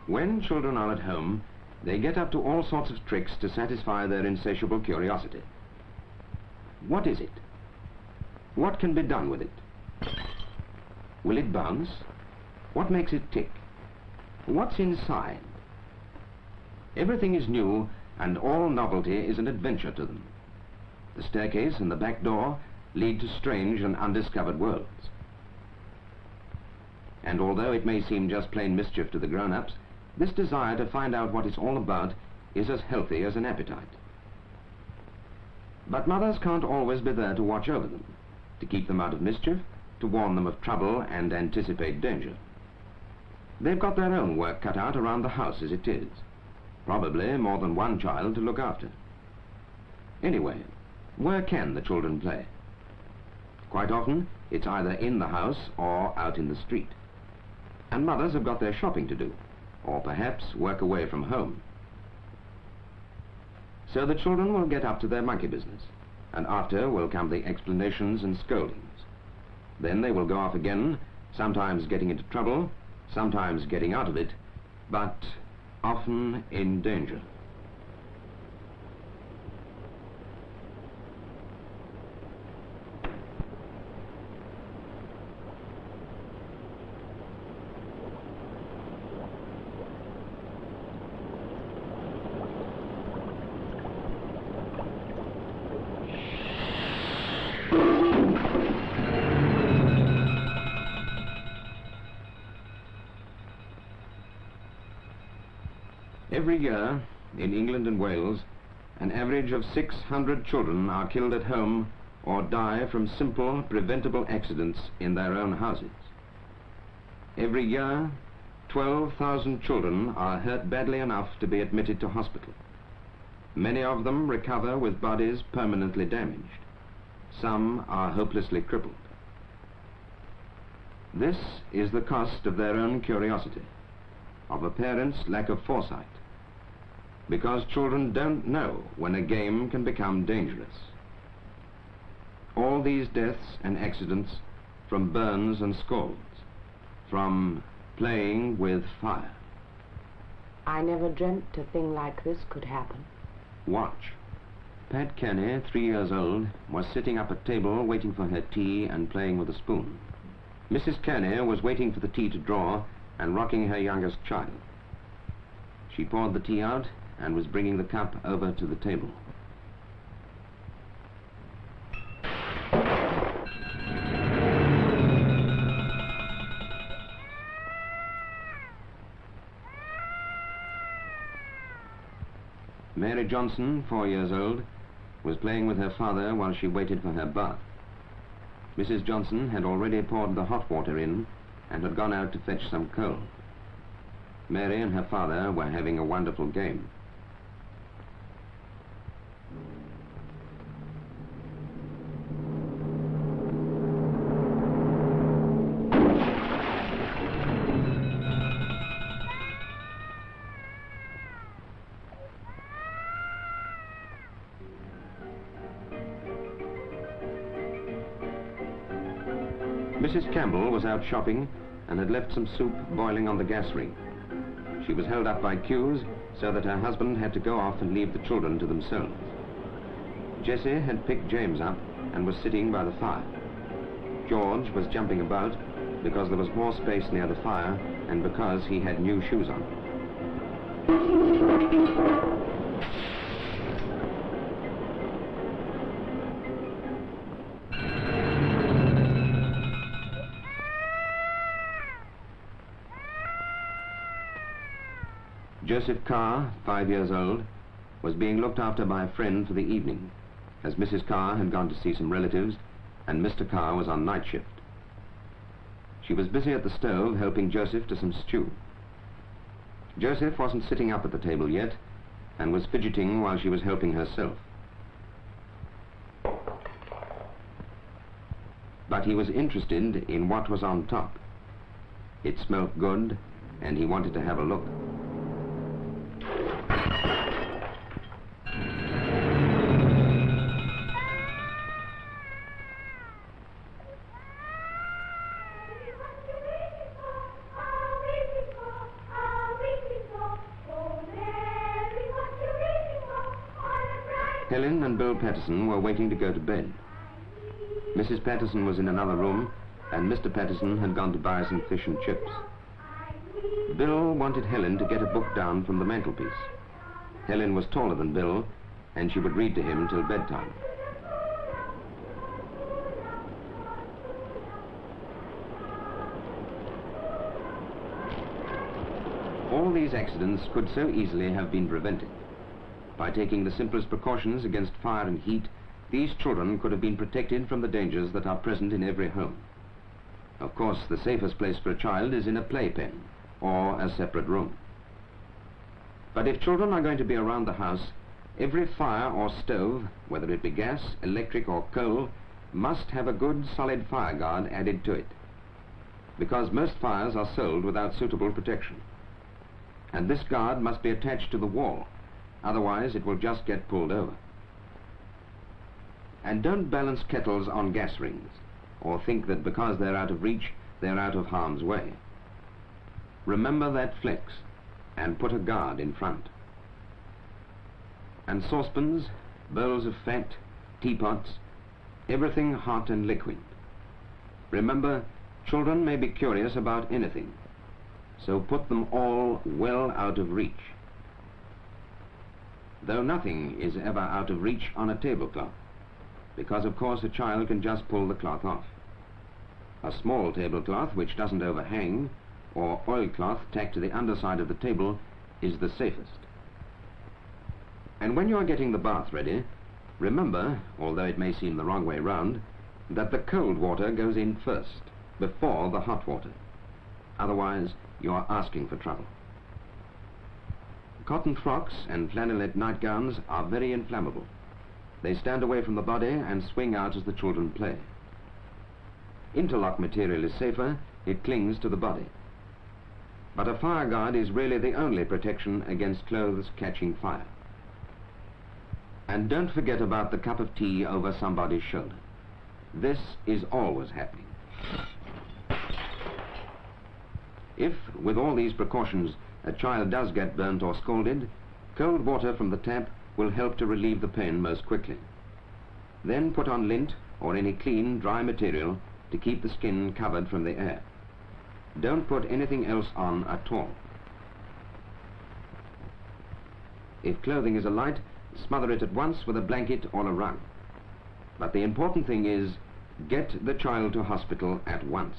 When children are at home, they get up to all sorts of tricks to satisfy their insatiable curiosity. What is it? What can be done with it? Will it bounce? What makes it tick? What's inside? Everything is new, and all novelty is an adventure to them. The staircase and the back door lead to strange and undiscovered worlds. And although it may seem just plain mischief to the grown-ups, this desire to find out what it's all about is as healthy as an appetite. But mothers can't always be there to watch over them, to keep them out of mischief, to warn them of trouble and anticipate danger. They've got their own work cut out around the house as it is. Probably more than one child to look after. Anyway, where can the children play? Quite often, it's either in the house or out in the street. And mothers have got their shopping to do, or perhaps work away from home. So the children will get up to their monkey business, and after will come the explanations and scoldings. Then they will go off again, sometimes getting into trouble, sometimes getting out of it, but often in danger. Every year, in England and Wales, an average of 600 children are killed at home or die from simple, preventable accidents in their own houses. Every year, 12,000 children are hurt badly enough to be admitted to hospital. Many of them recover with bodies permanently damaged. Some are hopelessly crippled. This is the cost of their own curiosity, of a parent's lack of foresight, because children don't know when a game can become dangerous. All these deaths and accidents from burns and scalds, from playing with fire. I never dreamt a thing like this could happen. Watch. Pat Kenny, 3 years old, was sitting up at table waiting for her tea and playing with a spoon. Mrs. Kenny was waiting for the tea to draw and rocking her youngest child. She poured the tea out and was bringing the cup over to the table. Mary Johnson, 4 years old, was playing with her father while she waited for her bath. Mrs. Johnson had already poured the hot water in and had gone out to fetch some coal. Mary and her father were having a wonderful game. Mrs. Campbell was out shopping and had left some soup boiling on the gas ring. She was held up by queues so that her husband had to go off and leave the children to themselves. Jessie had picked James up and was sitting by the fire. George was jumping about because there was more space near the fire and because he had new shoes on. Joseph Carr, 5 years old, was being looked after by a friend for the evening, as Mrs. Carr had gone to see some relatives and Mr. Carr was on night shift. She was busy at the stove helping Joseph to some stew. Joseph wasn't sitting up at the table yet and was fidgeting while she was helping herself. But he was interested in what was on top. It smelt good and he wanted to have a look. Helen and Bill Patterson were waiting to go to bed. Mrs. Patterson was in another room, and Mr. Patterson had gone to buy some fish and chips. Bill wanted Helen to get a book down from the mantelpiece. Helen was taller than Bill, and she would read to him till bedtime. All these accidents could so easily have been prevented. By taking the simplest precautions against fire and heat, these children could have been protected from the dangers that are present in every home. Of course, the safest place for a child is in a playpen or a separate room. But if children are going to be around the house, every fire or stove, whether it be gas, electric or coal, must have a good solid fire guard added to it, because most fires are sold without suitable protection. And this guard must be attached to the wall, otherwise it will just get pulled over. And don't balance kettles on gas rings, or think that because they're out of reach, they're out of harm's way. Remember that flex, and put a guard in front. And saucepans, bowls of fat, teapots, everything hot and liquid. Remember, children may be curious about anything, so put them all well out of reach. Though nothing is ever out of reach on a tablecloth, because of course a child can just pull the cloth off. A small tablecloth which doesn't overhang, or oilcloth tacked to the underside of the table, is the safest. And when you are getting the bath ready, remember, although it may seem the wrong way round, that the cold water goes in first, before the hot water. Otherwise, you are asking for trouble. Cotton frocks and flannelette nightgowns are very inflammable. They stand away from the body and swing out as the children play. Interlock material is safer, it clings to the body. But a fire guard is really the only protection against clothes catching fire. And don't forget about the cup of tea over somebody's shoulder. This is always happening. If, with all these precautions, a child does get burnt or scalded, cold water from the tap will help to relieve the pain most quickly. Then put on lint or any clean, dry material to keep the skin covered from the air. Don't put anything else on at all. If clothing is alight, smother it at once with a blanket or a rug. But the important thing is, get the child to hospital at once.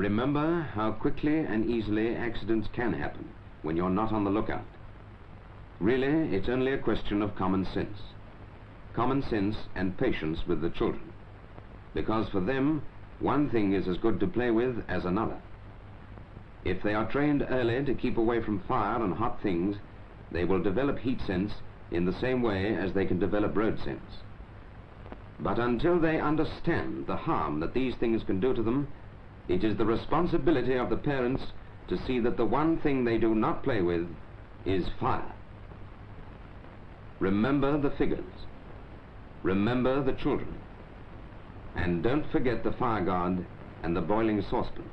Remember how quickly and easily accidents can happen when you're not on the lookout. Really, it's only a question of common sense. Common sense and patience with the children. Because for them, one thing is as good to play with as another. If they are trained early to keep away from fire and hot things, they will develop heat sense in the same way as they can develop road sense. But until they understand the harm that these things can do to them, it is the responsibility of the parents to see that the one thing they do not play with is fire. Remember the figures. Remember the children. And don't forget the fire guard and the boiling saucepan.